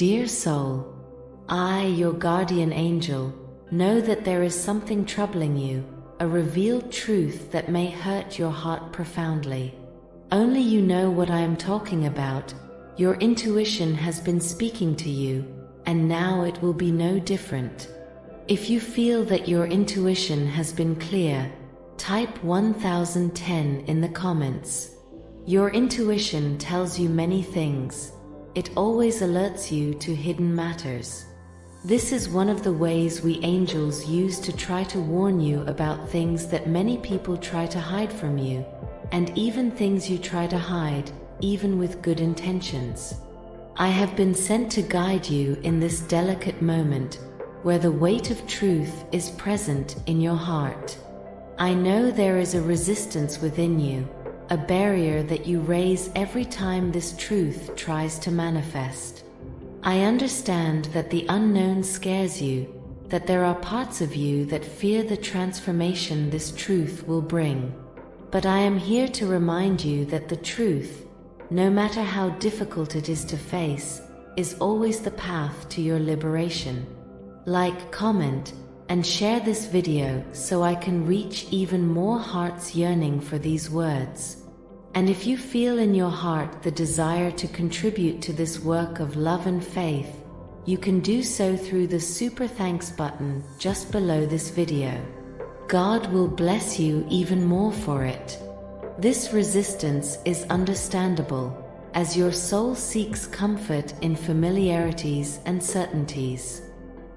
Dear soul, I, your guardian angel, know that there is something troubling you, a revealed truth that may hurt your heart profoundly. Only you know what I am talking about. Your intuition has been speaking to you, and now it will be no different. If you feel that your intuition has been clear, type 1010 in the comments. Your intuition tells you many things. It always alerts you to hidden matters. This is one of the ways we angels use to try to warn you about things that many people try to hide from you, and even things you try to hide, even with good intentions. I have been sent to guide you in this delicate moment, where the weight of truth is present in your heart. I know there is a resistance within you, a barrier that you raise every time this truth tries to manifest. I understand that the unknown scares you, that there are parts of you that fear the transformation this truth will bring. But I am here to remind you that the truth, no matter how difficult it is to face, is always the path to your liberation. Like, comment, and share this video so I can reach even more hearts yearning for these words. And if you feel in your heart the desire to contribute to this work of love and faith, you can do so through the super thanks button just below this video. God will bless you even more for it. This resistance is understandable, as your soul seeks comfort in familiarities and certainties.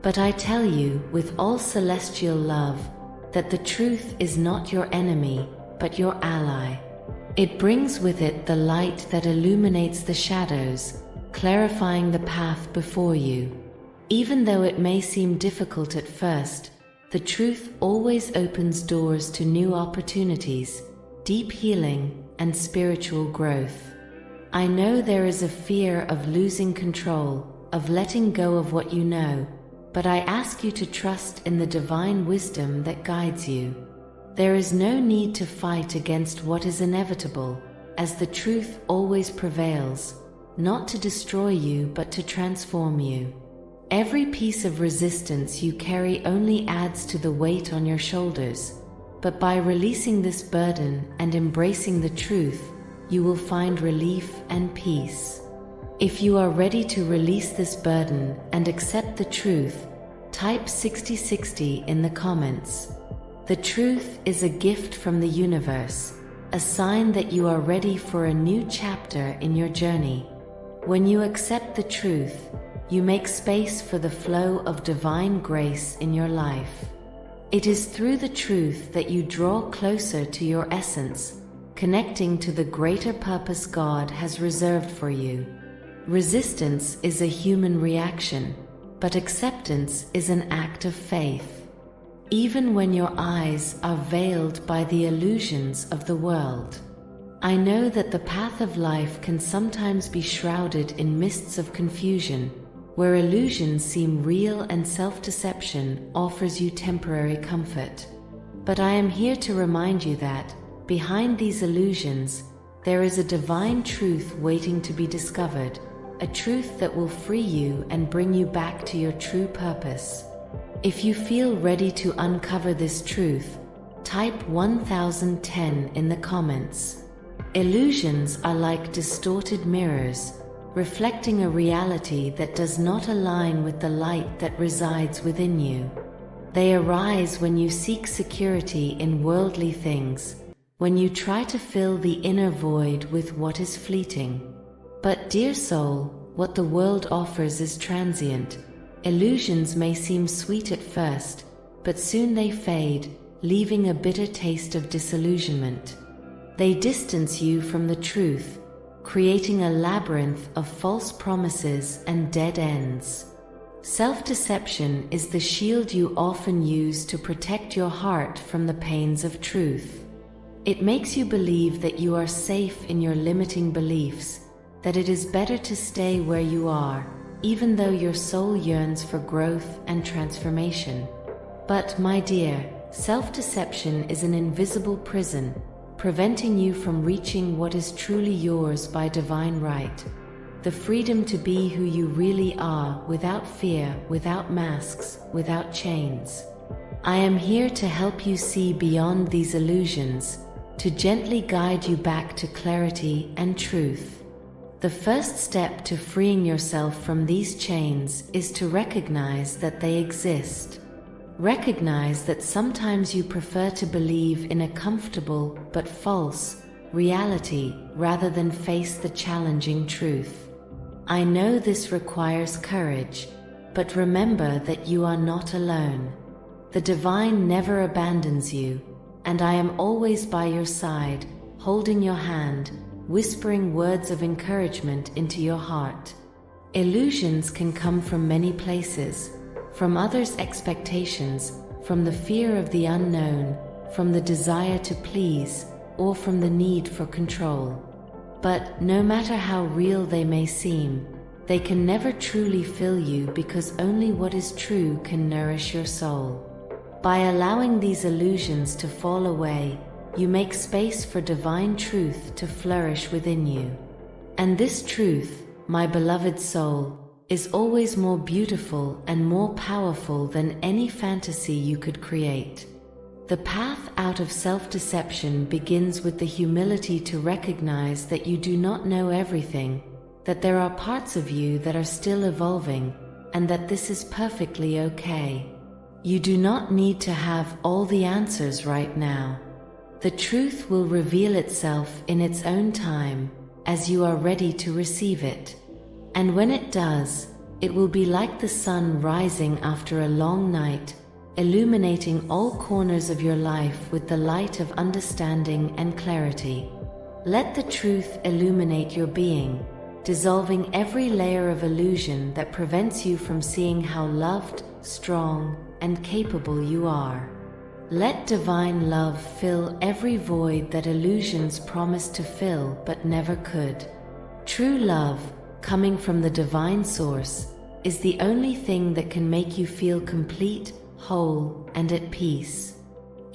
But I tell you, with all celestial love, that the truth is not your enemy, but your ally. It brings with it the light that illuminates the shadows, clarifying the path before you. Even though it may seem difficult at first, the truth always opens doors to new opportunities, deep healing, and spiritual growth. I know there is a fear of losing control, of letting go of what you know, but I ask you to trust in the divine wisdom that guides you. There is no need to fight against what is inevitable, as the truth always prevails, not to destroy you but to transform you. Every piece of resistance you carry only adds to the weight on your shoulders, but by releasing this burden and embracing the truth, you will find relief and peace. If you are ready to release this burden and accept the truth, type 6060 in the comments. The truth is a gift from the universe, a sign that you are ready for a new chapter in your journey. When you accept the truth, you make space for the flow of divine grace in your life. It is through the truth that you draw closer to your essence, connecting to the greater purpose God has reserved for you. Resistance is a human reaction, but acceptance is an act of faith. Even when your eyes are veiled by the illusions of the world. I know that the path of life can sometimes be shrouded in mists of confusion, where illusions seem real and self-deception offers you temporary comfort. But I am here to remind you that, behind these illusions, there is a divine truth waiting to be discovered, a truth that will free you and bring you back to your true purpose. If you feel ready to uncover this truth, type 1010 in the comments. Illusions are like distorted mirrors, reflecting a reality that does not align with the light that resides within you. They arise when you seek security in worldly things, when you try to fill the inner void with what is fleeting. But dear soul, what the world offers is transient. Illusions may seem sweet at first, but soon they fade, leaving a bitter taste of disillusionment. They distance you from the truth, creating a labyrinth of false promises and dead ends. Self-deception is the shield you often use to protect your heart from the pains of truth. It makes you believe that you are safe in your limiting beliefs, that it is better to stay where you are, even though your soul yearns for growth and transformation. But, my dear, self-deception is an invisible prison, preventing you from reaching what is truly yours by divine right. the freedom to be who you really are, without fear, without masks, without chains. I am here to help you see beyond these illusions, to gently guide you back to clarity and truth. The first step to freeing yourself from these chains is to recognize that they exist. Recognize that sometimes you prefer to believe in a comfortable but false reality rather than face the challenging truth. I know this requires courage, but remember that you are not alone. The divine never abandons you, and I am always by your side, holding your hand, whispering words of encouragement into your heart. Illusions can come from many places, from others' expectations, from the fear of the unknown, from the desire to please, or from the need for control. But no matter how real they may seem, they can never truly fill you, because only what is true can nourish your soul. By allowing these illusions to fall away, you make space for divine truth to flourish within you. And this truth, my beloved soul, is always more beautiful and more powerful than any fantasy you could create. The path out of self-deception begins with the humility to recognize that you do not know everything, that there are parts of you that are still evolving, and that this is perfectly okay. You do not need to have all the answers right now. The truth will reveal itself in its own time, as you are ready to receive it. And when it does, it will be like the sun rising after a long night, illuminating all corners of your life with the light of understanding and clarity. Let the truth illuminate your being, dissolving every layer of illusion that prevents you from seeing how loved, strong, and capable you are. Let divine love fill every void that illusions promise to fill but never could. True love, coming from the divine source, is the only thing that can make you feel complete, whole, and at peace.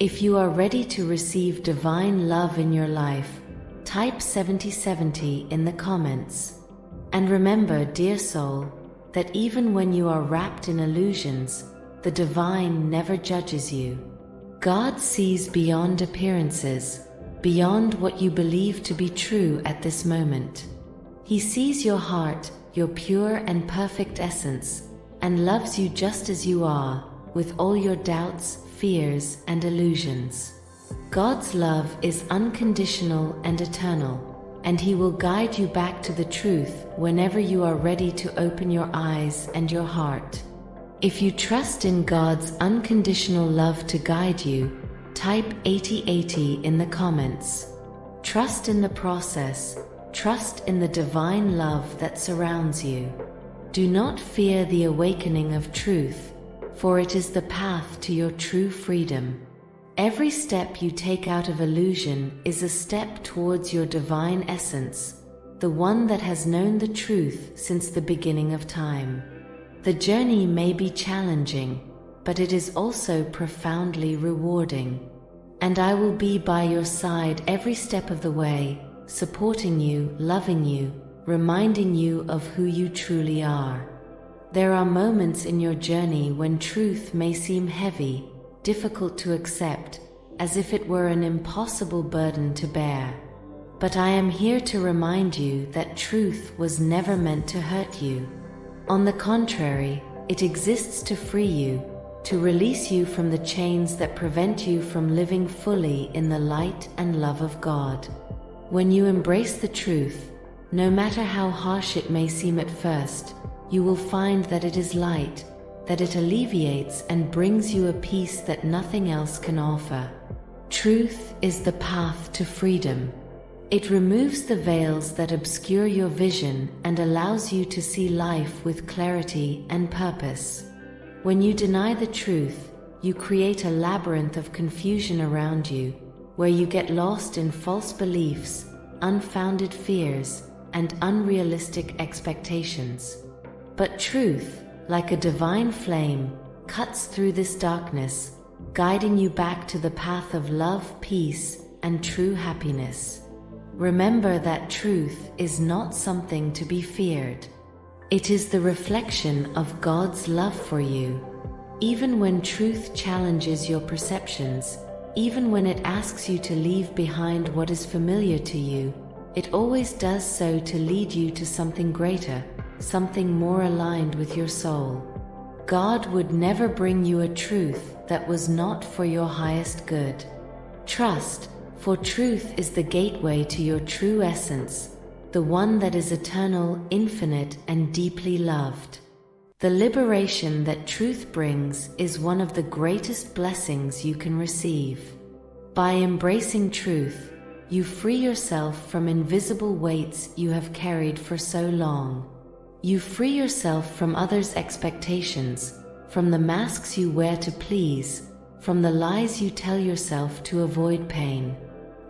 If you are ready to receive divine love in your life, type 7070 in the comments. And remember, dear soul, that even when you are wrapped in illusions, the divine never judges you. God sees beyond appearances, beyond what you believe to be true at this moment. He sees your heart, your pure and perfect essence, and loves you just as you are, with all your doubts, fears, and illusions. God's love is unconditional and eternal, and He will guide you back to the truth whenever you are ready to open your eyes and your heart. If you trust in God's unconditional love to guide you, type 8080 in the comments. Trust in the process, trust in the divine love that surrounds you. Do not fear the awakening of truth, for it is the path to your true freedom. Every step you take out of illusion is a step towards your divine essence, the one that has known the truth since the beginning of time. The journey may be challenging, but it is also profoundly rewarding. And I will be by your side every step of the way, supporting you, loving you, reminding you of who you truly are. There are moments in your journey when truth may seem heavy, difficult to accept, as if it were an impossible burden to bear. But I am here to remind you that truth was never meant to hurt you. On the contrary, it exists to free you, to release you from the chains that prevent you from living fully in the light and love of God. When you embrace the truth, no matter how harsh it may seem at first, you will find that it is light, that it alleviates and brings you a peace that nothing else can offer. Truth is the path to freedom. It removes the veils that obscure your vision and allows you to see life with clarity and purpose. When you deny the truth, you create a labyrinth of confusion around you, where you get lost in false beliefs, unfounded fears, and unrealistic expectations. But truth, like a divine flame, cuts through this darkness, guiding you back to the path of love, peace, and true happiness. Remember that truth is not something to be feared. It is the reflection of God's love for you. Even when truth challenges your perceptions, even when it asks you to leave behind what is familiar to you, it always does so to lead you to something greater, something more aligned with your soul. God would never bring you a truth that was not for your highest good. Trust, for truth is the gateway to your true essence, the one that is eternal, infinite, and deeply loved. The liberation that truth brings is one of the greatest blessings you can receive. By embracing truth, you free yourself from invisible weights you have carried for so long. You free yourself from others' expectations, from the masks you wear to please, from the lies you tell yourself to avoid pain.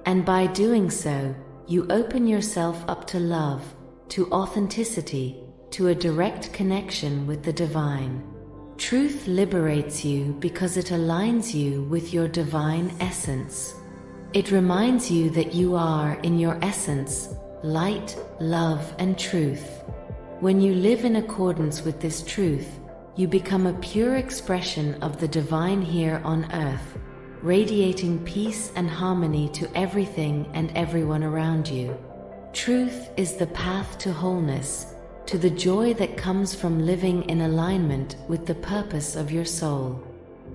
And by doing so, you open yourself up to love, to authenticity, to a direct connection with the divine. Truth liberates you because it aligns you with your divine essence. It reminds you that you are, in your essence, light, love, and truth. When you live in accordance with this truth, you become a pure expression of the divine here on earth, radiating peace and harmony to everything and everyone around you. Truth is the path to wholeness, to the joy that comes from living in alignment with the purpose of your soul.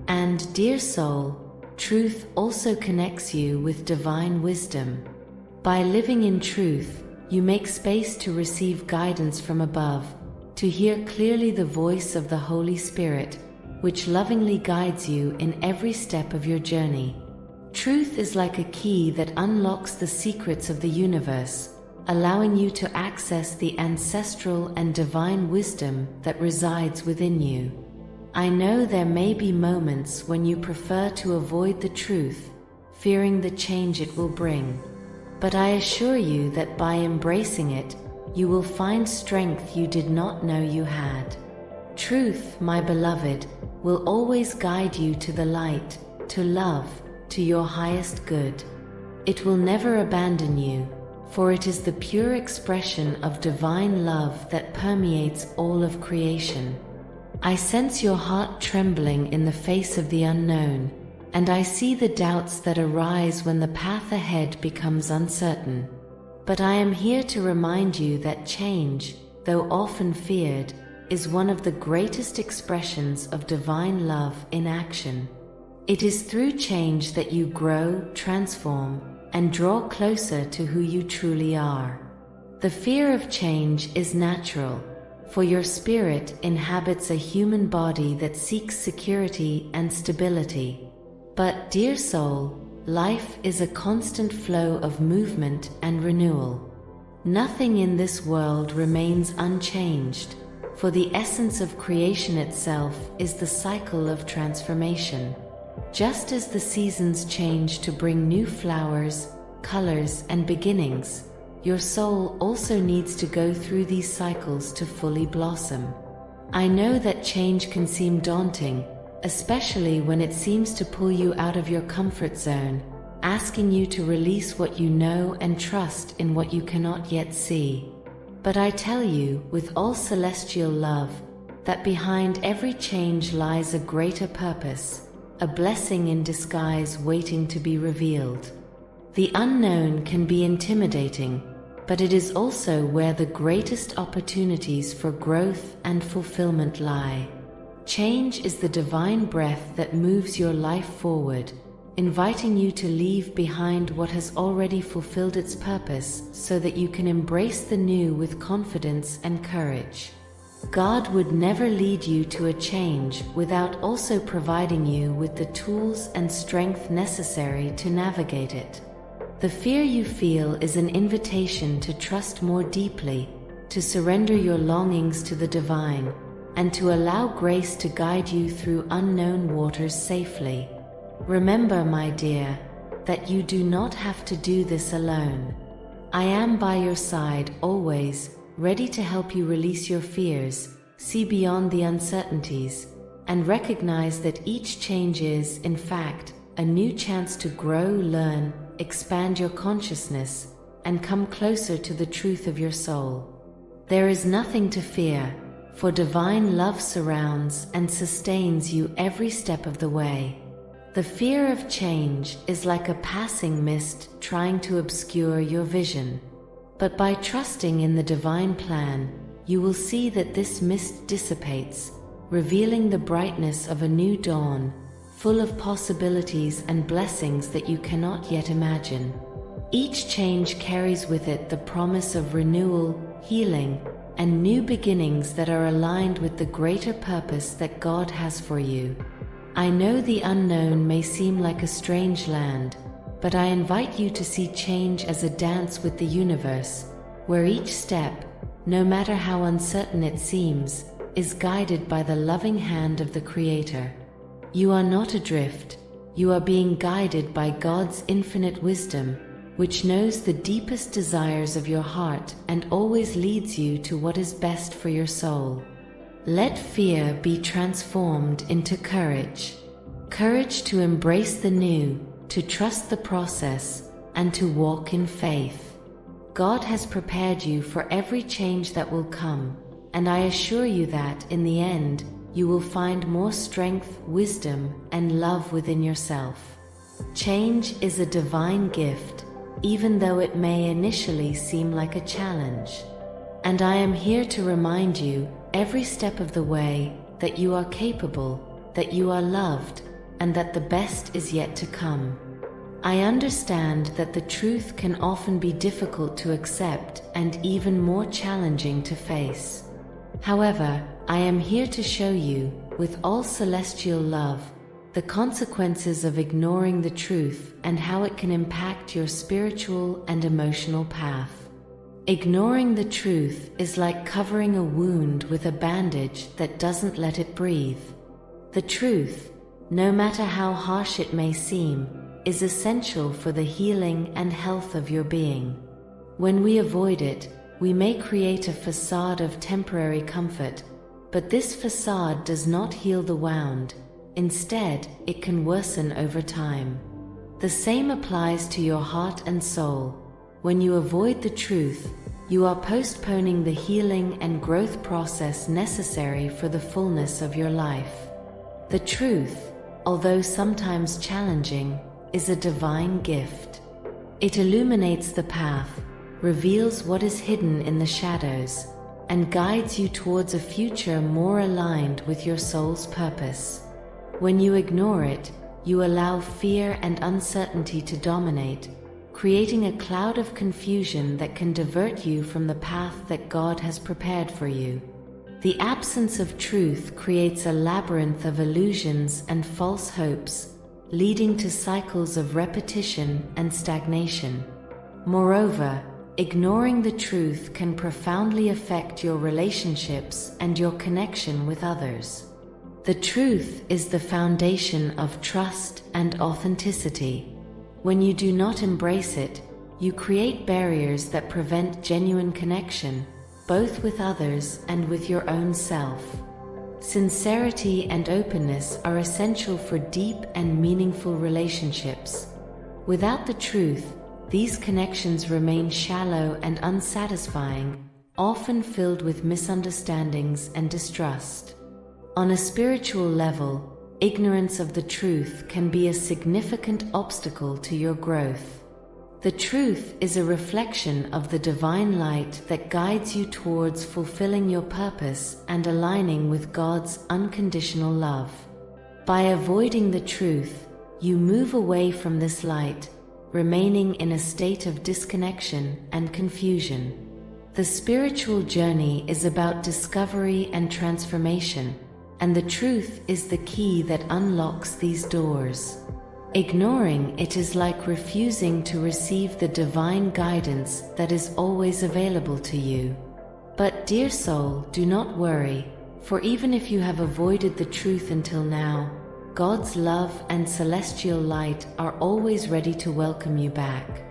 And, dear soul, truth also connects you with divine wisdom. By living in truth, you make space to receive guidance from above, to hear clearly the voice of the Holy Spirit, which lovingly guides you in every step of your journey. Truth is like a key that unlocks the secrets of the universe, allowing you to access the ancestral and divine wisdom that resides within you. I know there may be moments when you prefer to avoid the truth, fearing the change it will bring. But I assure you that by embracing it, you will find strength you did not know you had. Truth, my beloved, will always guide you to the light, to love, to your highest good. It will never abandon you, for it is the pure expression of divine love that permeates all of creation. I sense your heart trembling in the face of the unknown, and I see the doubts that arise when the path ahead becomes uncertain. But I am here to remind you that change, though often feared, is one of the greatest expressions of divine love in action. It is through change that you grow, transform, and draw closer to who you truly are. The fear of change is natural, for your spirit inhabits a human body that seeks security and stability. But, dear soul, life is a constant flow of movement and renewal. Nothing in this world remains unchanged, for the essence of creation itself is the cycle of transformation. Just as the seasons change to bring new flowers, colors, and beginnings, your soul also needs to go through these cycles to fully blossom. I know that change can seem daunting, especially when it seems to pull you out of your comfort zone, asking you to release what you know and trust in what you cannot yet see. But I tell you, with all celestial love, that behind every change lies a greater purpose, a blessing in disguise waiting to be revealed. The unknown can be intimidating, but it is also where the greatest opportunities for growth and fulfillment lie. Change is the divine breath that moves your life forward, inviting you to leave behind what has already fulfilled its purpose so that you can embrace the new with confidence and courage. God would never lead you to a change without also providing you with the tools and strength necessary to navigate it. The fear you feel is an invitation to trust more deeply, to surrender your longings to the divine, and to allow grace to guide you through unknown waters safely. Remember, my dear, that you do not have to do this alone. I am by your side always, ready to help you release your fears, see beyond the uncertainties, and recognize that each change is, in fact, a new chance to grow, learn, expand your consciousness, and come closer to the truth of your soul. There is nothing to fear, for divine love surrounds and sustains you every step of the way. The fear of change is like a passing mist trying to obscure your vision. But by trusting in the divine plan, you will see that this mist dissipates, revealing the brightness of a new dawn, full of possibilities and blessings that you cannot yet imagine. Each change carries with it the promise of renewal, healing, and new beginnings that are aligned with the greater purpose that God has for you. I know the unknown may seem like a strange land, but I invite you to see change as a dance with the universe, where each step, no matter how uncertain it seems, is guided by the loving hand of the Creator. You are not adrift, you are being guided by God's infinite wisdom, which knows the deepest desires of your heart and always leads you to what is best for your soul. Let fear be transformed into courage. Courage to embrace the new, to trust the process, and to walk in faith. God has prepared you for every change that will come, and I assure you that, in the end, you will find more strength, wisdom, and love within yourself. Change is a divine gift, even though it may initially seem like a challenge. And I am here to remind you, every step of the way, that you are capable, that you are loved, and that the best is yet to come. I understand that the truth can often be difficult to accept and even more challenging to face. However, I am here to show you, with all celestial love, the consequences of ignoring the truth and how it can impact your spiritual and emotional path. Ignoring the truth is like covering a wound with a bandage that doesn't let it breathe. The truth, no matter how harsh it may seem, is essential for the healing and health of your being. When we avoid it, we may create a facade of temporary comfort, but this facade does not heal the wound. Instead, it can worsen over time. The same applies to your heart and soul. When you avoid the truth, you are postponing the healing and growth process necessary for the fullness of your life. The truth, although sometimes challenging, is a divine gift. It illuminates the path, reveals what is hidden in the shadows, and guides you towards a future more aligned with your soul's purpose. When you ignore it, you allow fear and uncertainty to dominate, creating a cloud of confusion that can divert you from the path that God has prepared for you. The absence of truth creates a labyrinth of illusions and false hopes, leading to cycles of repetition and stagnation. Moreover, ignoring the truth can profoundly affect your relationships and your connection with others. The truth is the foundation of trust and authenticity. When you do not embrace it, you create barriers that prevent genuine connection, both with others and with your own self. Sincerity and openness are essential for deep and meaningful relationships. Without the truth, these connections remain shallow and unsatisfying, often filled with misunderstandings and distrust. On a spiritual level, ignorance of the truth can be a significant obstacle to your growth. The truth is a reflection of the divine light that guides you towards fulfilling your purpose and aligning with God's unconditional love. By avoiding the truth, you move away from this light, remaining in a state of disconnection and confusion. The spiritual journey is about discovery and transformation, and the truth is the key that unlocks these doors. Ignoring it is like refusing to receive the divine guidance that is always available to you. But, dear soul, do not worry, for even if you have avoided the truth until now, God's love and celestial light are always ready to welcome you back.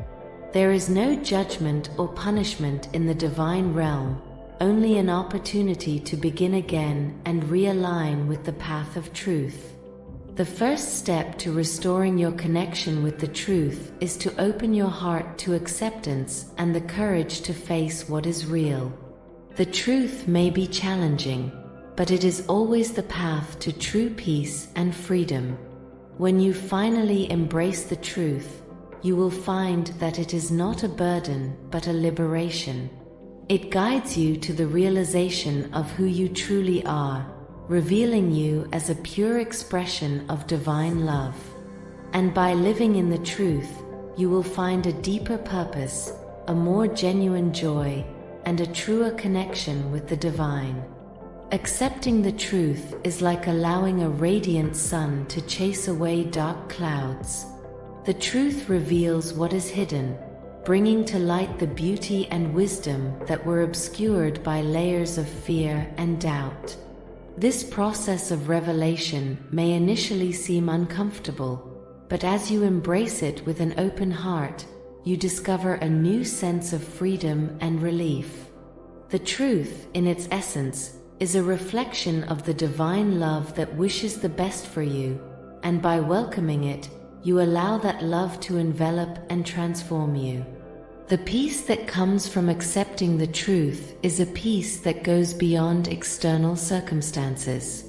There is no judgment or punishment in the divine realm, only an opportunity to begin again and realign with the path of truth. The first step to restoring your connection with the truth is to open your heart to acceptance and the courage to face what is real. The truth may be challenging, but it is always the path to true peace and freedom. When you finally embrace the truth, you will find that it is not a burden but a liberation. It guides you to the realization of who you truly are, revealing you as a pure expression of divine love. And by living in the truth, you will find a deeper purpose, a more genuine joy, and a truer connection with the divine. Accepting the truth is like allowing a radiant sun to chase away dark clouds. The truth reveals what is hidden, bringing to light the beauty and wisdom that were obscured by layers of fear and doubt. This process of revelation may initially seem uncomfortable, but as you embrace it with an open heart, you discover a new sense of freedom and relief. The truth, in its essence, is a reflection of the divine love that wishes the best for you, and by welcoming it, you allow that love to envelop and transform you. The peace that comes from accepting the truth is a peace that goes beyond external circumstances.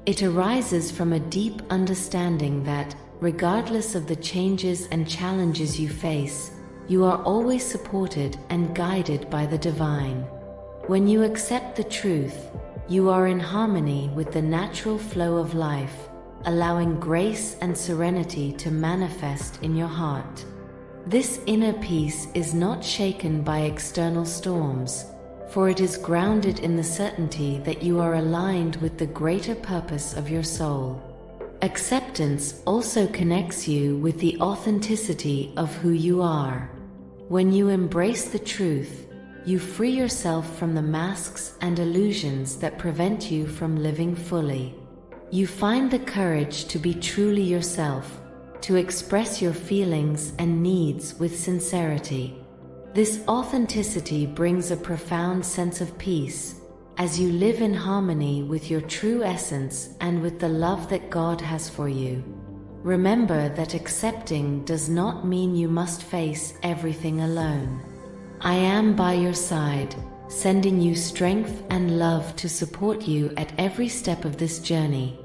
It arises from a deep understanding that, regardless of the changes and challenges you face, you are always supported and guided by the divine. When you accept the truth, you are in harmony with the natural flow of life, allowing grace and serenity to manifest in your heart. This inner peace is not shaken by external storms, for it is grounded in the certainty that you are aligned with the greater purpose of your soul. Acceptance also connects you with the authenticity of who you are. When you embrace the truth, you free yourself from the masks and illusions that prevent you from living fully. You find the courage to be truly yourself, to express your feelings and needs with sincerity. This authenticity brings a profound sense of peace, as you live in harmony with your true essence and with the love that God has for you. Remember that accepting does not mean you must face everything alone. I am by your side, sending you strength and love to support you at every step of this journey.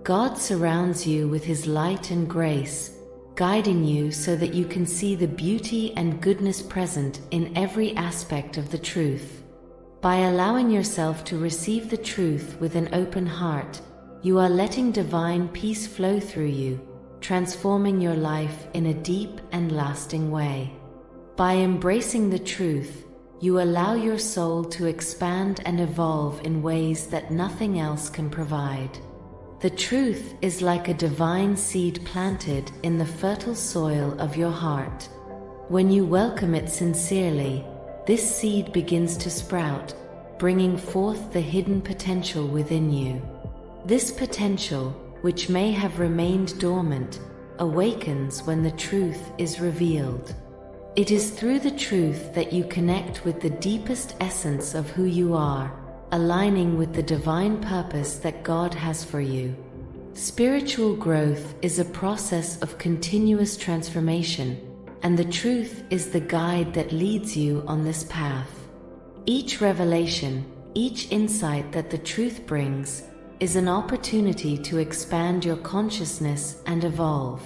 God surrounds you with His light and grace, guiding you so that you can see the beauty and goodness present in every aspect of the truth. By allowing yourself to receive the truth with an open heart, you are letting divine peace flow through you, transforming your life in a deep and lasting way. By embracing the truth, you allow your soul to expand and evolve in ways that nothing else can provide. The truth is like a divine seed planted in the fertile soil of your heart. When you welcome it sincerely, this seed begins to sprout, bringing forth the hidden potential within you. This potential, which may have remained dormant, awakens when the truth is revealed. It is through the truth that you connect with the deepest essence of who you are, aligning with the divine purpose that God has for you. Spiritual growth is a process of continuous transformation, and the truth is the guide that leads you on this path. Each revelation, each insight that the truth brings, is an opportunity to expand your consciousness and evolve.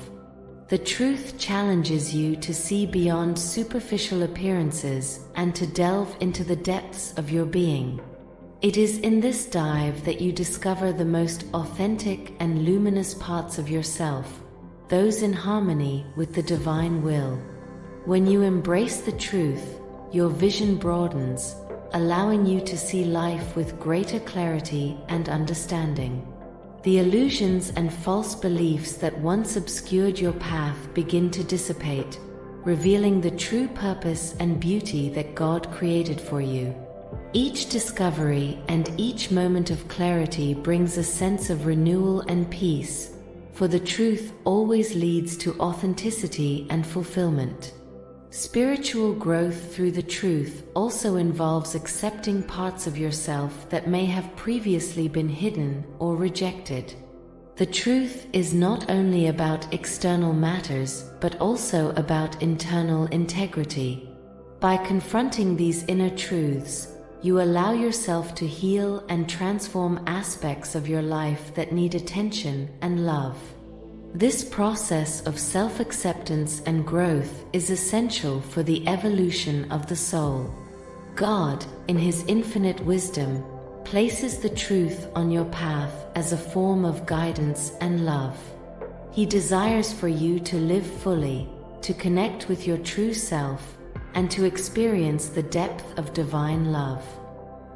The truth challenges you to see beyond superficial appearances and to delve into the depths of your being. It is in this dive that you discover the most authentic and luminous parts of yourself, those in harmony with the divine will. When you embrace the truth, your vision broadens, allowing you to see life with greater clarity and understanding. The illusions and false beliefs that once obscured your path begin to dissipate, revealing the true purpose and beauty that God created for you. Each discovery and each moment of clarity brings a sense of renewal and peace, for the truth always leads to authenticity and fulfillment. Spiritual growth through the truth also involves accepting parts of yourself that may have previously been hidden or rejected. The truth is not only about external matters, but also about internal integrity. By confronting these inner truths, you allow yourself to heal and transform aspects of your life that need attention and love. This process of self-acceptance and growth is essential for the evolution of the soul. God, in His infinite wisdom, places the truth on your path as a form of guidance and love. He desires for you to live fully, to connect with your true self, and to experience the depth of divine love.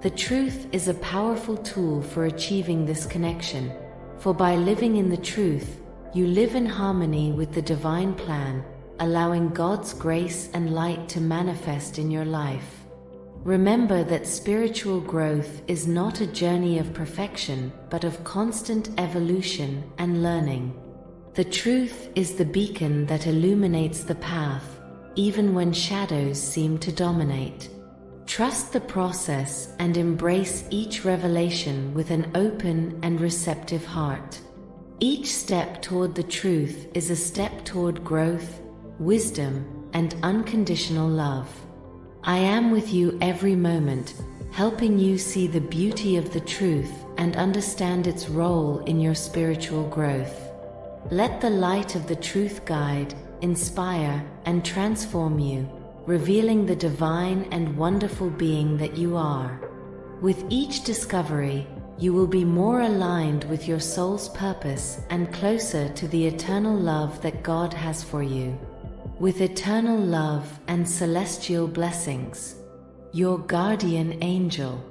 The truth is a powerful tool for achieving this connection, for by living in the truth, you live in harmony with the divine plan, allowing God's grace and light to manifest in your life. Remember that spiritual growth is not a journey of perfection, but of constant evolution and learning. The truth is the beacon that illuminates the path, even when shadows seem to dominate. Trust the process and embrace each revelation with an open and receptive heart. Each step toward the truth is a step toward growth, wisdom, and unconditional love. I am with you every moment, helping you see the beauty of the truth and understand its role in your spiritual growth. Let the light of the truth guide, inspire, and transform you, revealing the divine and wonderful being that you are. With each discovery, you will be more aligned with your soul's purpose and closer to the eternal love that God has for you. With eternal love and celestial blessings, your guardian angel.